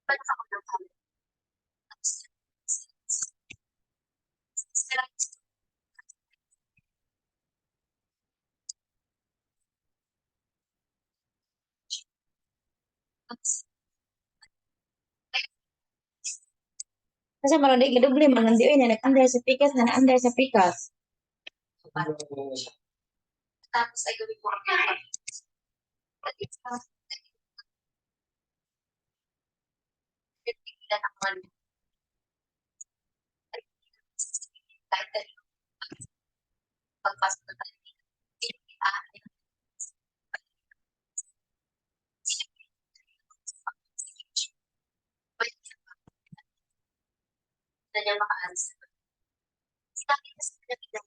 Kasi maroon di gidugli man nanti oy na nag-under sa pikas na na-under sa pikas. Tapos ay gawin mo pagpasok ng na niya maka-answer. Sinabi kasi na yun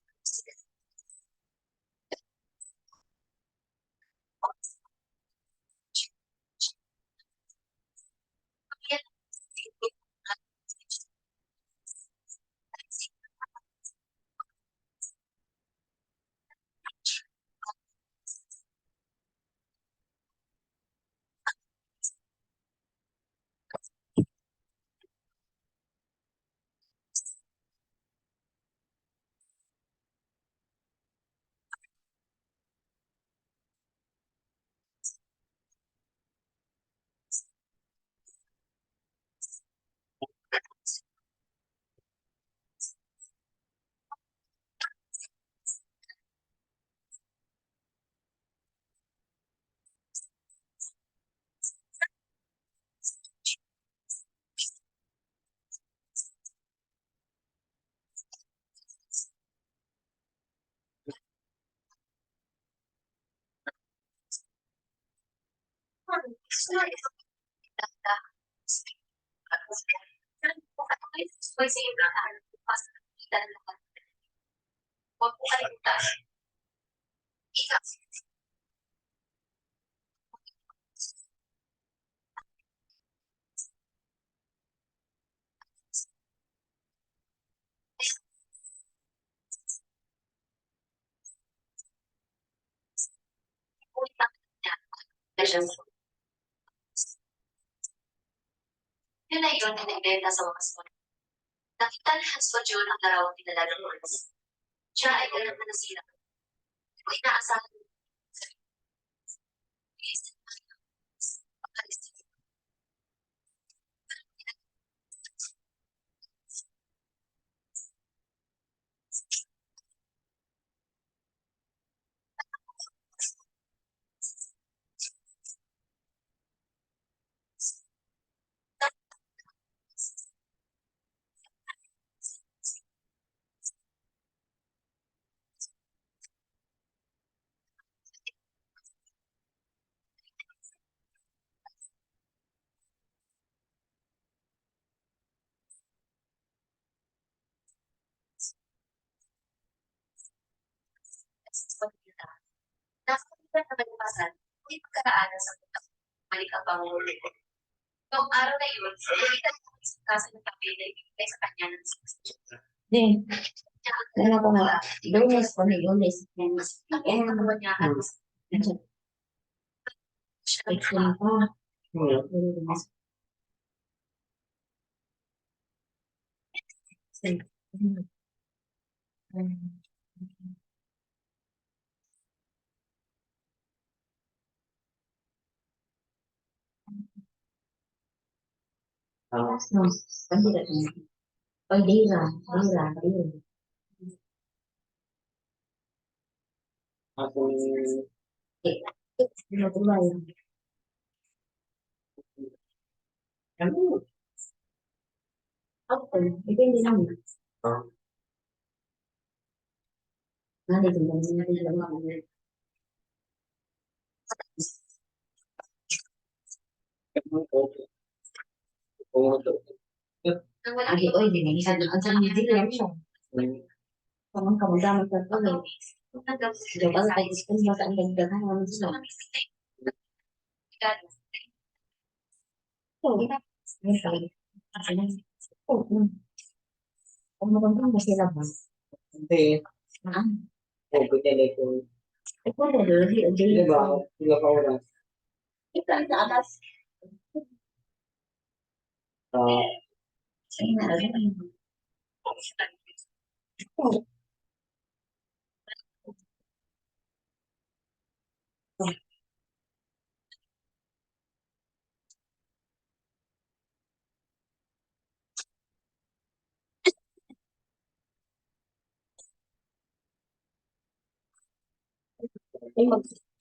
na yun, nag-ibenta sa wakas ko. Nakita ni Hans Jun ang larawang pinalala ng Hans. Siya ay ganap na nasira. Hindi ko inaasahan. Nakakita na malipasan, may pagkaraanan sa putak. Balik ang pangulo ko. Noong araw na yun, nakita ko sa kasa ng tabi na ibigay sa kanya ng Din. Ano ko nga, lunes ko na lunes. Ang naman niya at siya pa. No, bandira. Bandira, bandira. Pinatulay. Okay, depende naman. Nandito lang. Lagi, oy, din isa doon sa mga dilim siya. Kamang kamang sa tuloy. Diba, sa ispan mo sa ang dagdagan naman sila. So, kung magandang masira ba? Hindi. Ah, ito na doon, hindi ba? Ito ang sa atas. Sige na,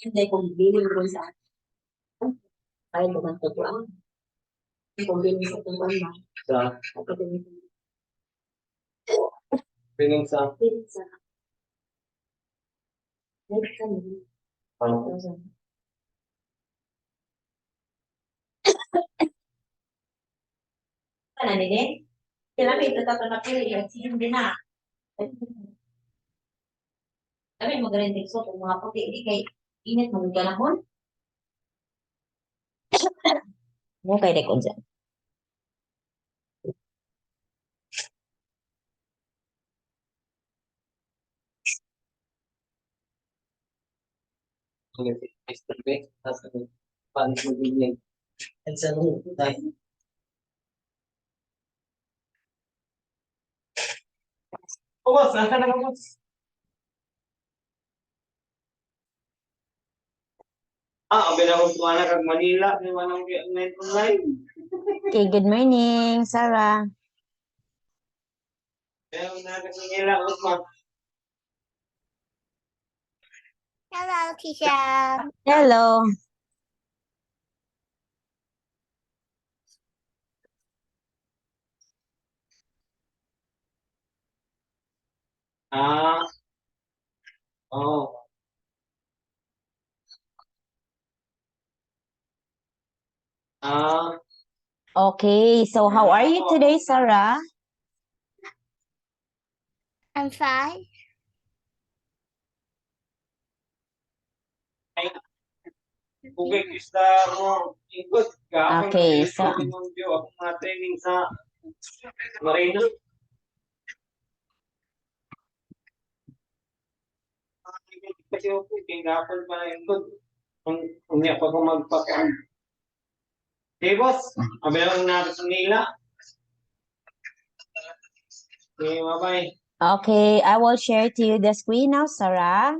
hindi kung bilin ko sa akin. Ay, naman to ko ang kung bilin sa tuwan na. Pining sa Bilin sa bilin sa bilin. Ano nila? Kailan may tatato na pili at hindi na. Kami magaling din so kung mga puti di kay init mo ka na hon. Mo kay rekod dyan. Mr. Beck, nasa paano mo bilhin? And sa nung tayo. O, boss, nasa na ka, boss? Abinawag ko na kag Manila, di ba nang online? Okay, good morning, Sarah. Kaya na kag Manila, Usman. Hello, teacher. Hello. Ah, oh. Ah, Okay, so how are you today, Sarah? I'm fine. bukay isda mo, ikot ka. Okay, so- Akong mga training sa Marina. Kasi ako, tingapon pa na ikot. Kung niya pa kung magpakaan. Okay, boss. Abinawag natin sa Manila. Okay, bye-bye. Okay, I will share to you the screen now, Sarah.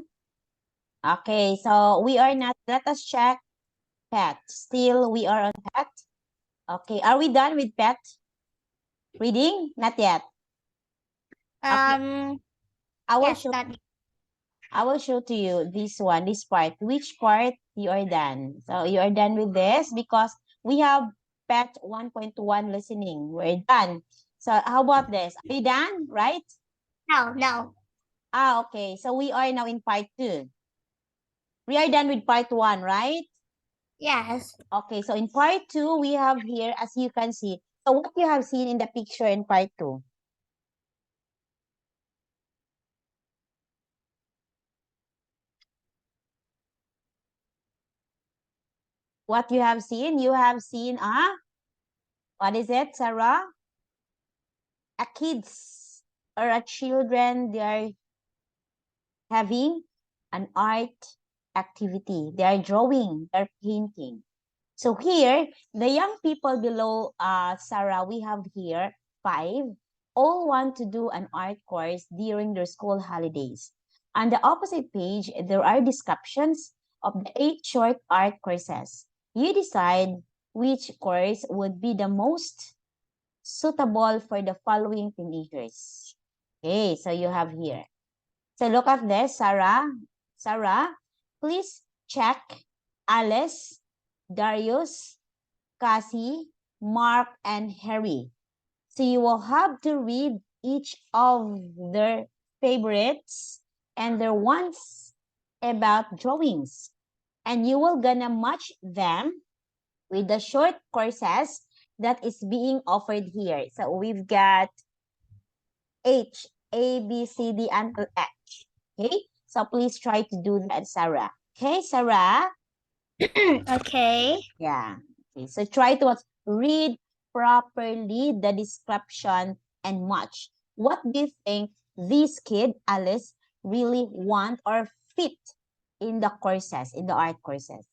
Okay, so we are not, let us check pet. Still, we are on pet. Okay, are we done with pet reading? Not yet. I will Yes, show, that I will show to you this one, this part. Which part you are done? So you are done with this because we have pet 1.1 listening. We're done. So how about this? Are you done? Right? no. Okay. So we are now in part 2. We are done with part 1, right? Yes. Okay. So in part 2, we have here, as you can see. So what you have seen in the picture in part 2? What you have seen? You have seen, what is it, Sarah? A kids or a children, they are having an art activity. They are drawing, they're painting. So here, the young people below Sarah, we have here 5, all want to do an art course during their school holidays. On the opposite page, there are descriptions of the 8 short art courses. You decide which course would be the most suitable for the following teenagers. Okay, so you have here. So look at this, Sarah. Sarah, please check Alice, Darius, Cassie, Mark, and Harry. So you will have to read each of their favorites and their ones about drawings. And you will gonna match them with the short courses that is being offered here. So we've got H, A, B, C, D, and H. Okay? So please try to do that, Sarah. Okay, Sarah? Okay. Yeah. Okay. So try to read properly the description and match. What do you think this kid, Alice, really want or fit in the courses, in the art courses?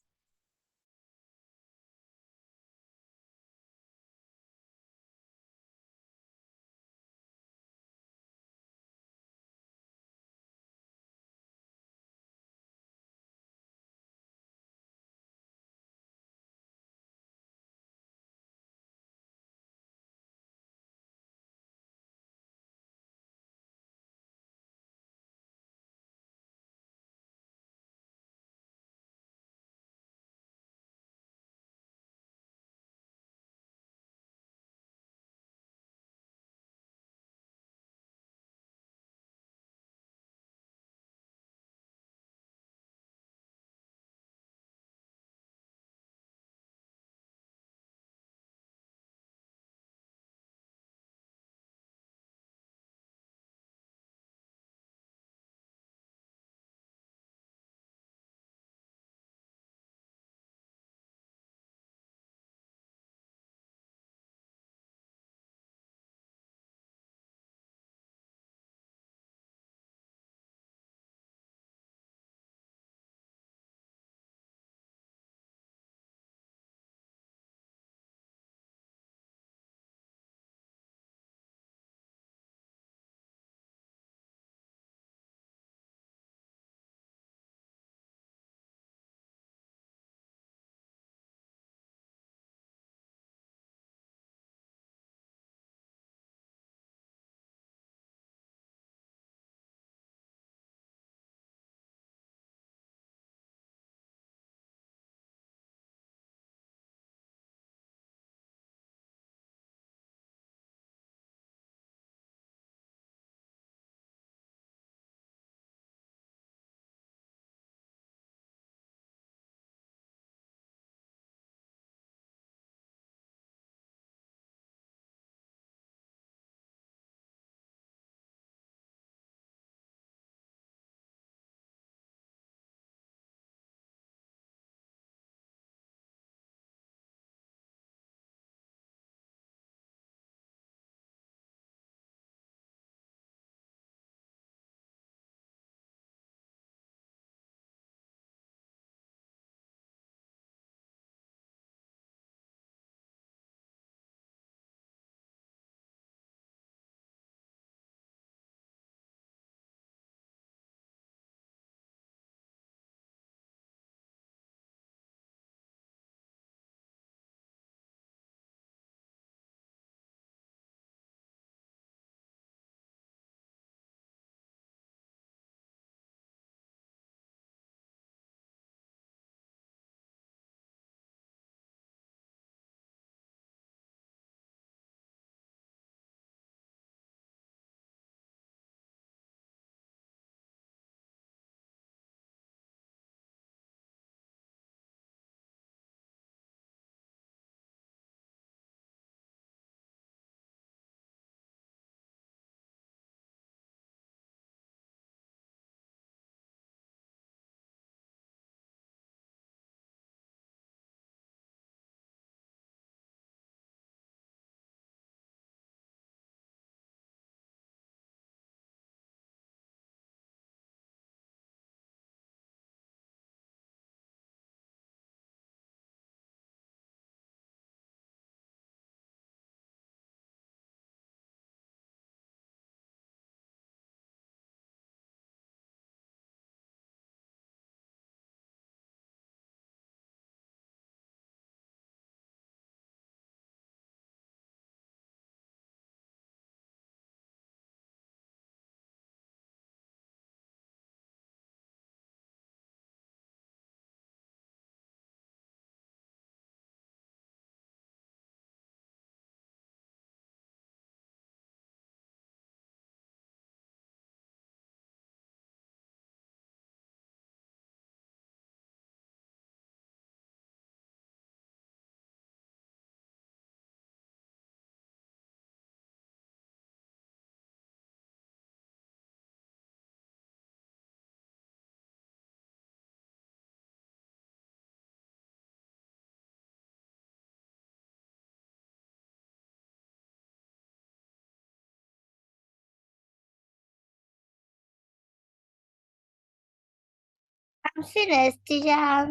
I'm finished, teacher.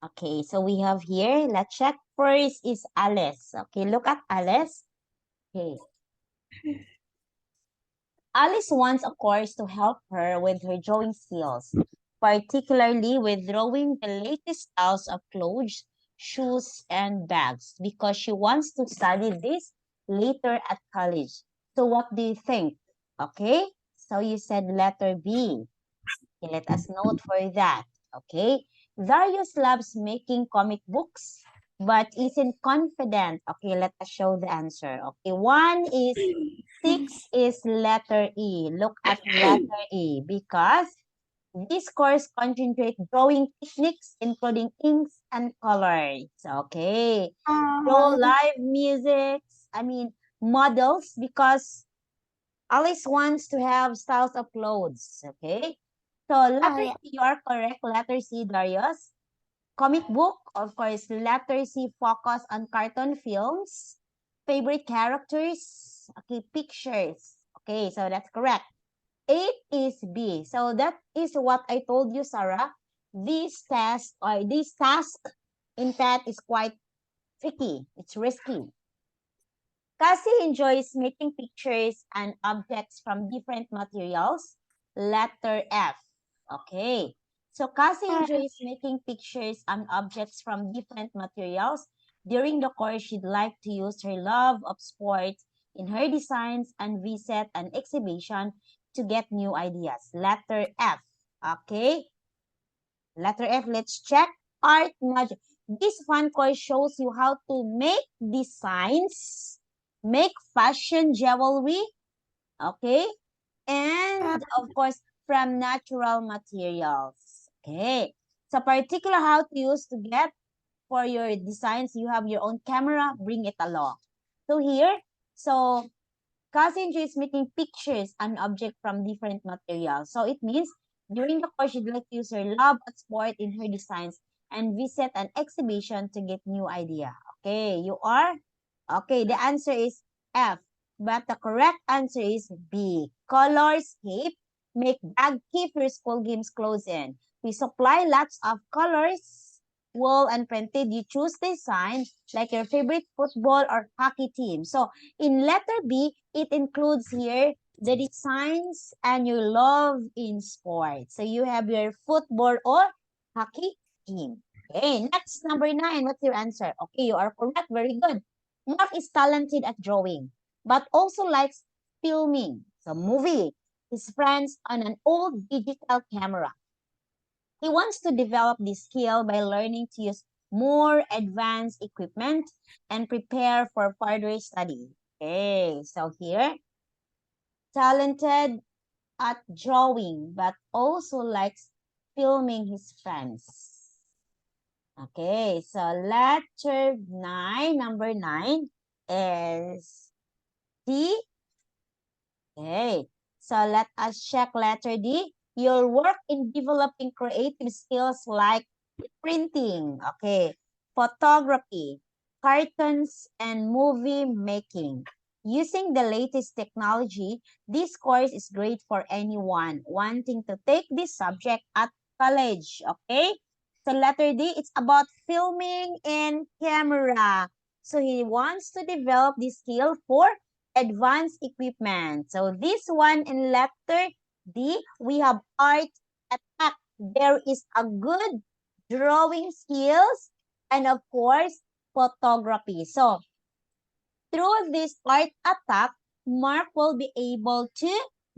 Okay, so we have here, let's check. First is Alice. Okay, look at Alice. Okay. Alice wants a course to help her with her drawing skills, particularly with drawing the latest styles of clothes, shoes, and bags, because she wants to study this later at college. So what do you think? Okay, so you said letter B. Okay, let us note for that. Okay, Darius loves making comic books, but isn't confident. Okay, let us show the answer. Okay, 6 is letter E. Look at letter E because this course concentrates drawing techniques, including inks and colors. Okay, draw live music. Models because Alice wants to have styles of clothes. Okay. So letter yeah. C, you are correct. Letter C, Darius. Comic book, of course, letter C, focus on cartoon films. Favorite characters, okay, pictures. Okay, so that's correct. 8 is B. So that is what I told you, Sarah. This task, in fact, is quite tricky. It's risky. Cassie enjoys making pictures and objects from different materials. Letter F. Okay. So Cassie enjoys making pictures and objects from different materials. During the course, she'd like to use her love of sports in her designs and visit an exhibition to get new ideas. Letter F. Okay. Letter F, let's check. Art magic. This fun course shows you how to make designs, make fashion jewelry, okay? And of course, from natural materials. Okay. So particular how to use to get for your designs, you have your own camera, bring it along. So here, so Cassandra is making pictures and objects from different materials. So it means during the course, she'd like to use her love at sport in her designs and visit an exhibition to get new idea. Okay, you are? Okay, the answer is F. But the correct answer is B. Colorscape. Make bag, keep your school games clothes in. We supply lots of colors, wool, and printed. You choose design like your favorite football or hockey team. So in letter B, it includes here the designs and your love in sports. So you have your football or hockey team. Okay, next number 9. What's your answer? Okay, you are correct. Very good. Mark is talented at drawing, but also likes filming. So movie his friends on an old digital camera. He wants to develop this skill by learning to use more advanced equipment and prepare for further study. Okay, so here, talented at drawing, but also likes filming his friends. Okay, so letter 9, number 9 is D. Okay, so let us check letter D. You'll work in developing creative skills like printing, okay, photography, cartoons, and movie making. Using the latest technology, this course is great for anyone wanting to take this subject at college, okay? So letter D, it's about filming and camera. So he wants to develop this skill for advanced equipment. So this one in letter D, we have art attack. There is a good drawing skills, and of course, photography. So, through this art attack, Mark will be able to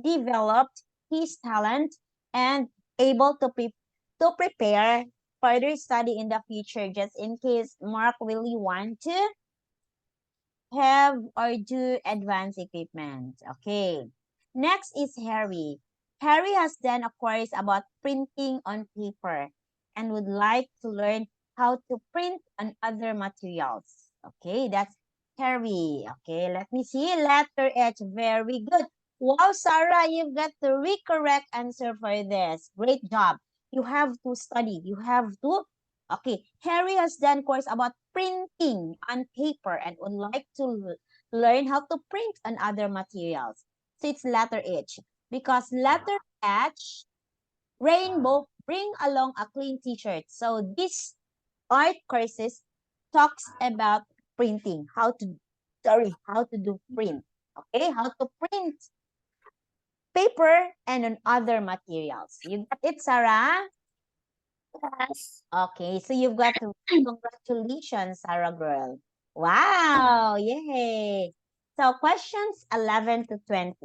develop his talent and able to prepare further study in the future, just in case Mark really want to have or do advanced equipment. Okay. Next is Harry. Harry has done a course about printing on paper and would like to learn how to print on other materials. Okay, that's Harry. Okay, let me see. Letter H. Very good. Wow, Sarah, you've got the correct answer for this. Great job. You have to study. You have to. Okay, Harry has done course about printing on paper and would like to learn how to print on other materials. So it's letter H. because letter H, rainbow, bring along a clean t-shirt. So this art courses talks about printing, how to do print. Okay, how to print paper and on other materials. You got it, Sarah? Yes. Okay, so you've got to congratulations, Sarah girl. Wow, yay. So questions 11 to 20.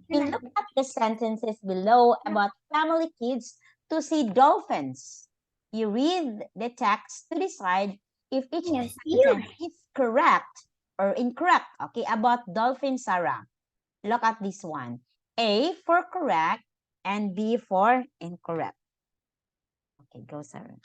You look at the sentences below about family kids to see dolphins. You read the text to decide if each Yes, sentence is correct or incorrect. Okay, about dolphin, Sarah. Look at this one. A for correct and B for incorrect. Okay, go, Sarah.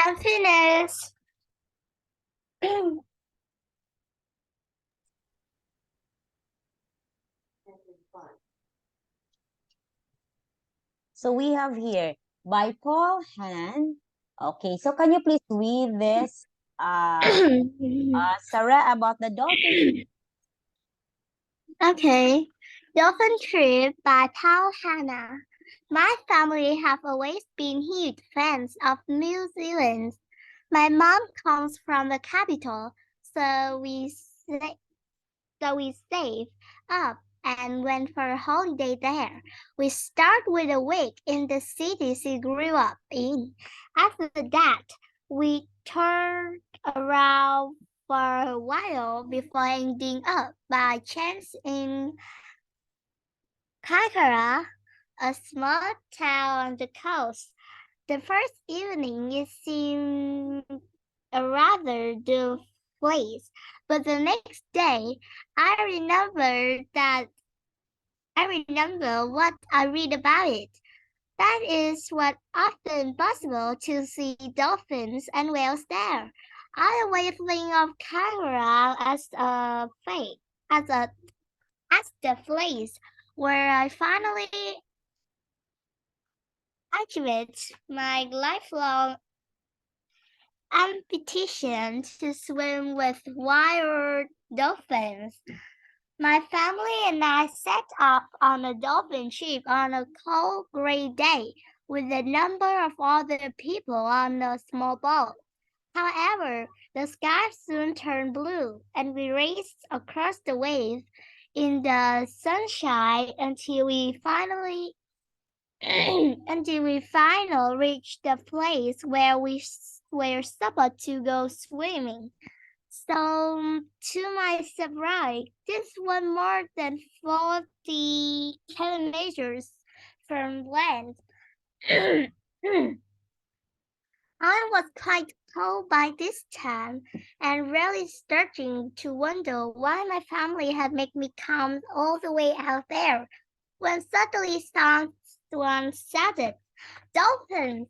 I'm finished. So we have here by Paul Hanan. Okay, so can you please read this, Sarah, about the dolphin? Okay. Dolphin Trip by Paul Hanna. My family have always been huge fans of New Zealand. My mom comes from the capital, so we saved up and went for a holiday there. We start with a week in the city she grew up in. After that, we turned around for a while before ending up by chance in Kaikoura, a small town on the coast. The first evening it seemed a rather dull place, but the next day I remember what I read about it. That is what often possible to see dolphins and whales there. I always think of Kaikoura as a fate, as a as the place where I finally achieved my lifelong ambition to swim with wild dolphins. My family and I set off on a dolphin trip on a cold gray day with a number of other people on a small boat. However, the sky soon turned blue and we raced across the waves in the sunshine until we finally reached the place where we were supposed to go swimming. So, to my surprise, this was more than 40 kilometers from land. I was quite cold by this time and really starting to wonder why my family had made me come all the way out there when suddenly someone said it. Dolphins!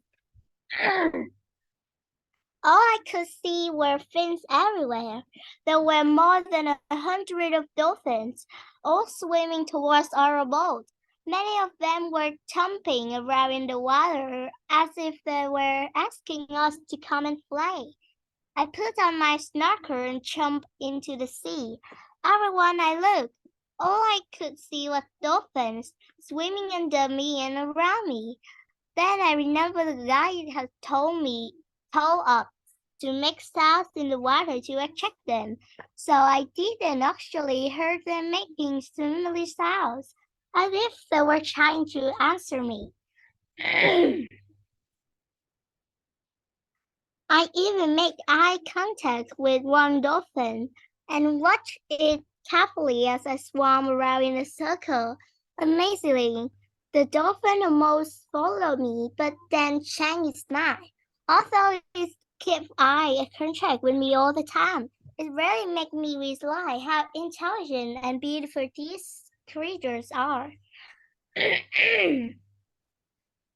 All I could see were fins everywhere. There were more than 100 of dolphins, all swimming towards our boat. Many of them were thumping around in the water as if they were asking us to come and play. I put on my snorkel and jumped into the sea. Everywhere I looked, all I could see was dolphins swimming under me and around me. Then I remember the guide had told us to make sounds in the water to attract them. So I didn't actually hear them making similar sounds, as if they were trying to answer me. I even made eye contact with one dolphin and watched it carefully as I swam around in a circle. Amazingly, the dolphin almost followed me, but then changed its mind. Although it kept eye contact with me all the time, it really made me realize how intelligent and beautiful these creatures are. Then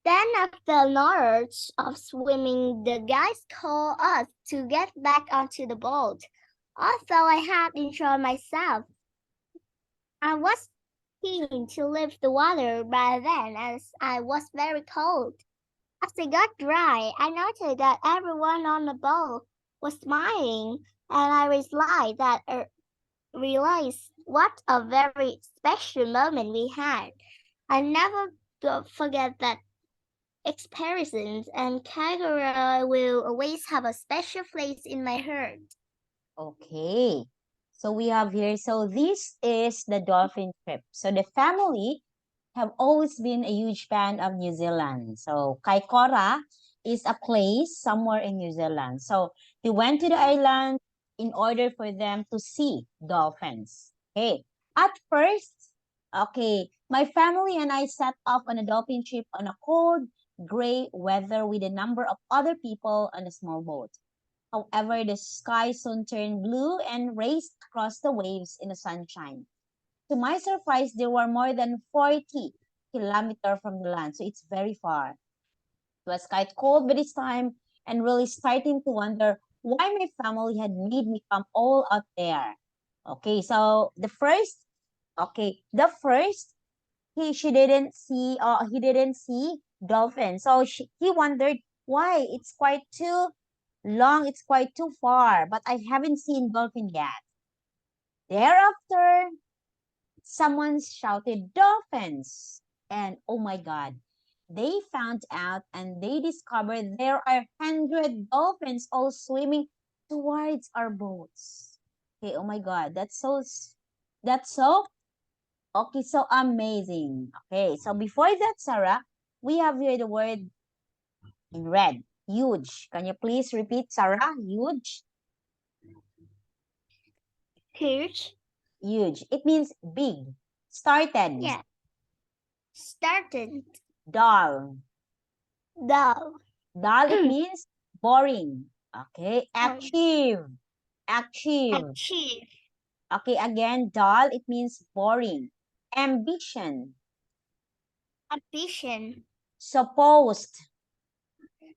after an hour of swimming, the guys called us to get back onto the boat. Although I had enjoyed myself, I was keen to leave the water by then as I was very cold. As it got dry, I noticed that everyone on the boat was smiling, and I realized what a very special moment we had. I never forget that experiences, and Kagura will always have a special place in my heart. Okay. So we have here, so this is the dolphin trip. So the family have always been a huge fan of New Zealand. So Kaikoura is a place somewhere in New Zealand. So they went to the island in order for them to see dolphins. Okay. At first, okay, my family and I set off on a dolphin trip on a cold, gray weather with a number of other people on a small boat. However, the sky soon turned blue and raced across the waves in the sunshine. To my surprise, there were more than 40 kilometers from the land, so it's very far. It was quite cold by this time, and really starting to wonder why my family had made me come all out there. Okay, so the first, he didn't see dolphin. So he wondered why it's quite too long, it's quite too far, but I haven't seen dolphin yet. Thereafter, someone shouted dolphins, and oh my God, they found out and they discovered there are 100 dolphins all swimming towards our boats. Okay, oh my God, that's so okay, so amazing. Okay, so before that, Sarah, we have here the word in red, huge. Can you please repeat, Sarah? Huge, Huge. huge. It means big. Started, Yeah. Started. dull. Dull. Dull, it means boring. Okay, achieve. Achieve. Achieve. Okay, again, dull, it means boring. Ambition. Ambition. Supposed.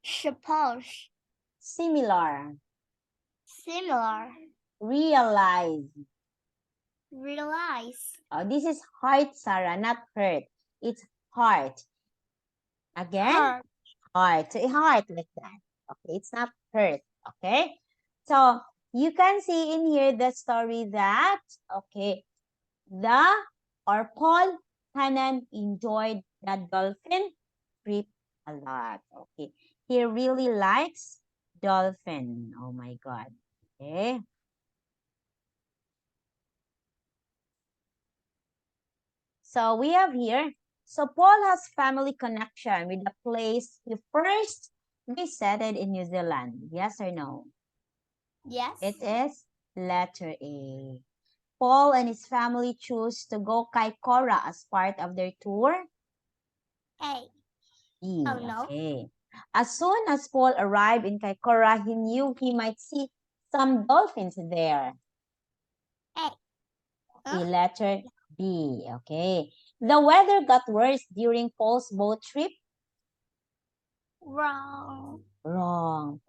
Suppose. Similar. Similar. Realize. Realize. Oh, this is heart, Sarah, not hurt. It's heart. Again, Heart. heart. So heart like that. Okay, it's not hurt. Okay. So you can see in here the story that, okay, Paul Hanan enjoyed the dolphin trip a lot. Okay. He really likes dolphin. Oh my God. Okay. So we have here, so Paul has family connection with the place he first visited in New Zealand. Yes or no? Yes. It is letter A. Paul and his family choose to go Kaikoura as part of their tour. A. E. Oh, no. Okay. As soon as Paul arrived in Kaikoura, he knew he might see some dolphins there. A. The letter B. Okay. The weather got worse during Paul's boat trip. Wrong. Wrong.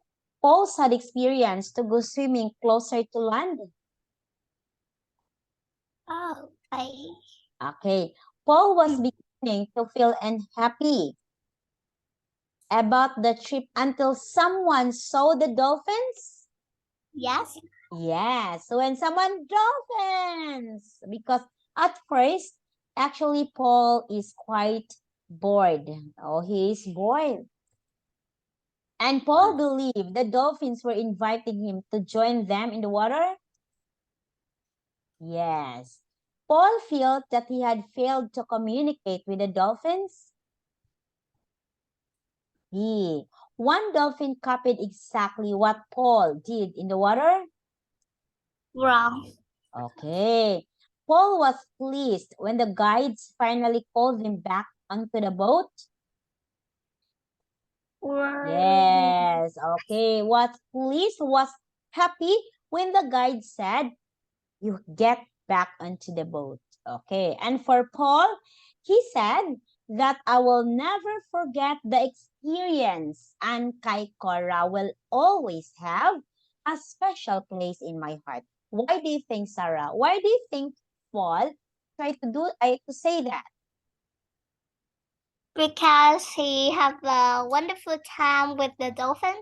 Paul's had experience to go swimming closer to land. Oh, A. Okay. Paul was beginning to feel unhappy about the trip until someone saw the dolphins. Yes. Yes, when someone dolphins. Because at first, actually, Paul is quite bored. Oh, he is bored. And Paul believed the dolphins were inviting him to join them in the water. Yes. Paul felt that he had failed to communicate with the dolphins. B. One dolphin copied exactly what Paul did in the water. Wrong. Okay. Paul was pleased when the guides finally called him back onto the boat. Wrong. Yes. Okay. Was pleased, was happy when the guide said, you get back onto the boat. Okay. And for Paul, he said that I will never forget the experience, and Kaikoura will always have a special place in my heart. Why do you think, Sarah? Why do you think Paul tried to say that? Because he have a wonderful time with the dolphin.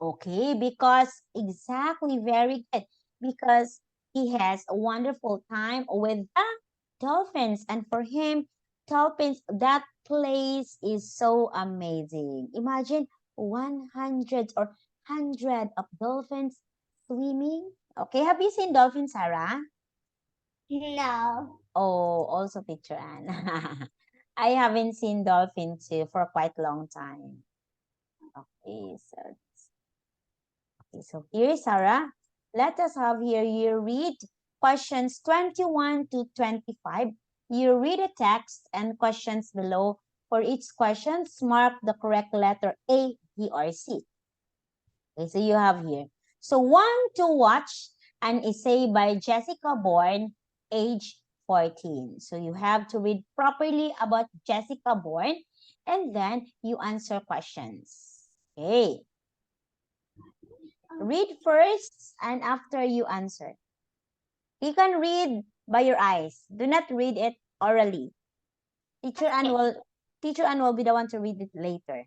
Okay, because exactly, very good. Because he has a wonderful time with the dolphins. And for him, dolphins, that place is so amazing. Imagine 100 or 100 of dolphins swimming. Okay, have you seen dolphins, Sarah? No. Oh, also picture Anne. I haven't seen dolphins too for quite a long time. Okay, so here, Sarah, let us have here, you read questions 21 to 25. You read the text and questions below. For each question, mark the correct letter A, B, or C. Okay, so you have here. So one to watch an essay by Jessica Bourne, age 14. So you have to read properly about Jessica Bourne and then you answer questions. Okay. Read first and after you answer. You can read by your eyes. Do not read it orally. Teacher Ann will be the one to read it later.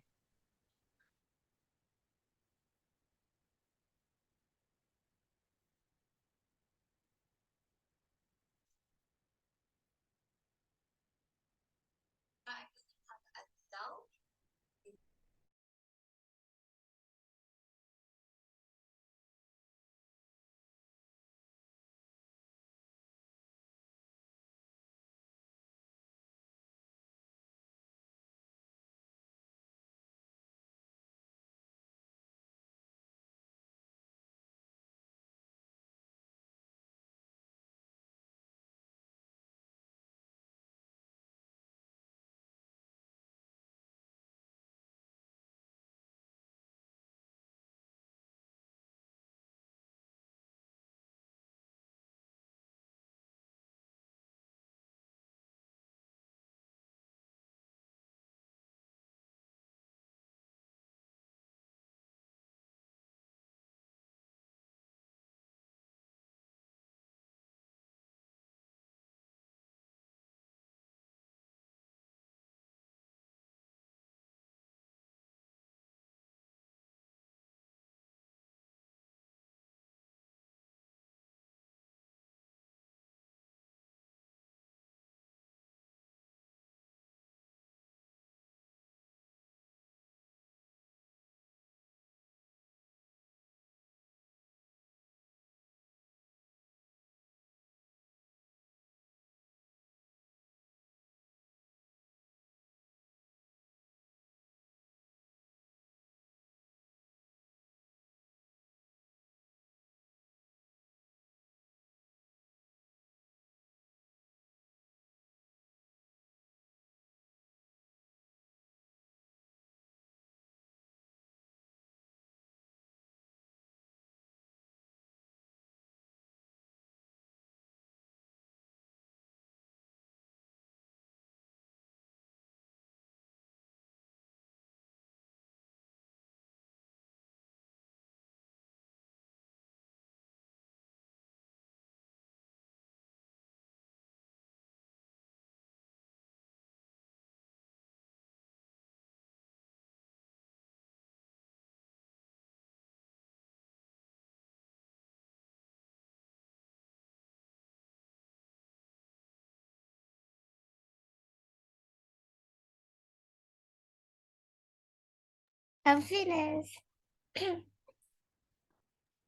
I'm finished.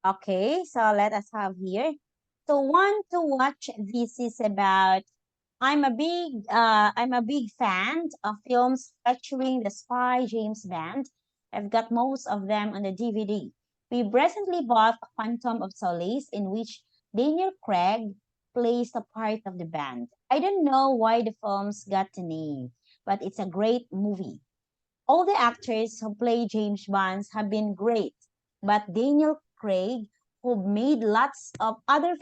Okay, so let us have here. So one to watch this is about I'm a big fan of films featuring the spy James Bond. I've got most of them on the DVD. We recently bought A Phantom of Solace in which Daniel Craig plays the part of the band. I don't know why the films got the name, but it's a great movie. All the actors who play James Bond have been great, but Daniel Craig, who made lots of other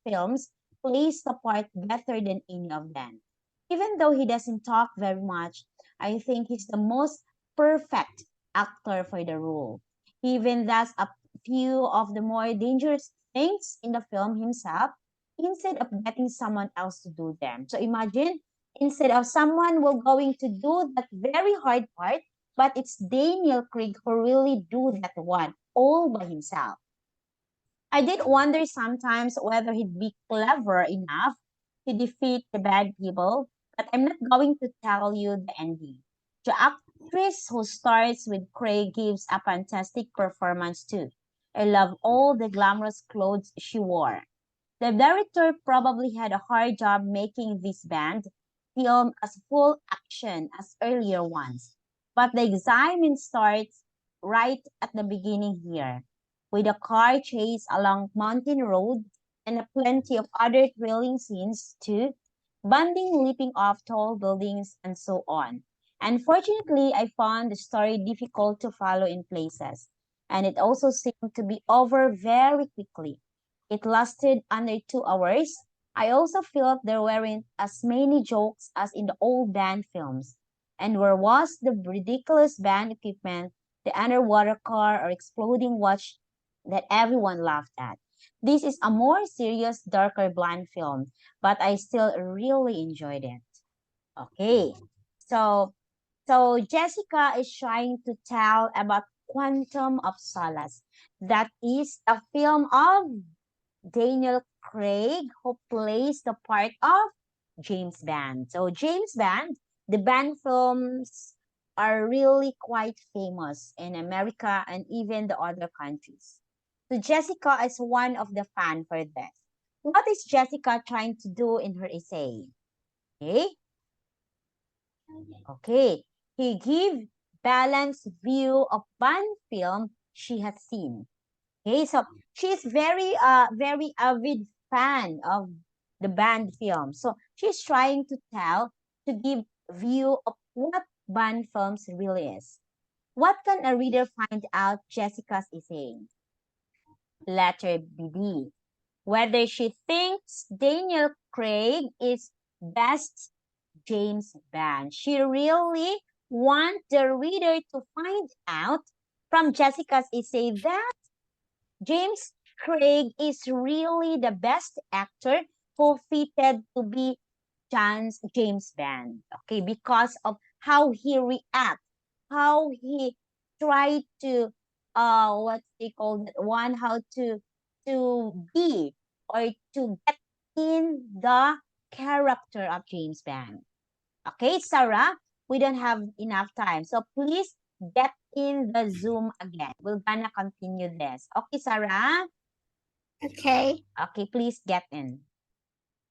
films, plays the part better than any of them. Even though he doesn't talk very much, I think he's the most perfect actor for the role. He even does a few of the more dangerous things in the film himself instead of getting someone else to do them. So imagine, instead of someone will going to do that very hard part, but it's Daniel Craig who really do that one all by himself. I did wonder sometimes whether he'd be clever enough to defeat the bad people, but I'm not going to tell you the ending. The actress who stars with Craig gives a fantastic performance too. I love all the glamorous clothes she wore. The director probably had a hard job making this band film as full action as earlier ones. But the excitement starts right at the beginning here, with a car chase along mountain road and plenty of other thrilling scenes too, bonding leaping off tall buildings and so on. Unfortunately, I found the story difficult to follow in places, and it also seemed to be over very quickly. It lasted under 2 hours. I also felt there weren't as many jokes as in the old band films. And where was the ridiculous band equipment, the underwater car or exploding watch that everyone laughed at. This is a more serious, darker blonde film, but I still really enjoyed it. Okay, so Jessica is trying to tell about Quantum of Solace. That is a film of Daniel Craig, who plays the part of James Bond. So James Bond, the Bond films are really quite famous in America and even the other countries. So Jessica is one of the fan for this. What is Jessica trying to do in her essay? Okay. He give balanced view of Bond film she has seen. Okay, so she's very avid fan of the Bond film. So she's trying to give view of what Bond films really is. What can a reader find out Jessica's is saying? Letter B. Whether she thinks Daniel Craig is best James Bond. She really wants the reader to find out from Jessica's essay that James Craig is really the best actor who fitted to be James Bond. Okay, because of how he reacts, how he tried to what they call that one, how to be or to get in the character of James Bond. Okay, Sarah, we don't have enough time. So please get in the Zoom again. We're gonna continue this. Okay, Sarah? Okay. Okay, please get in.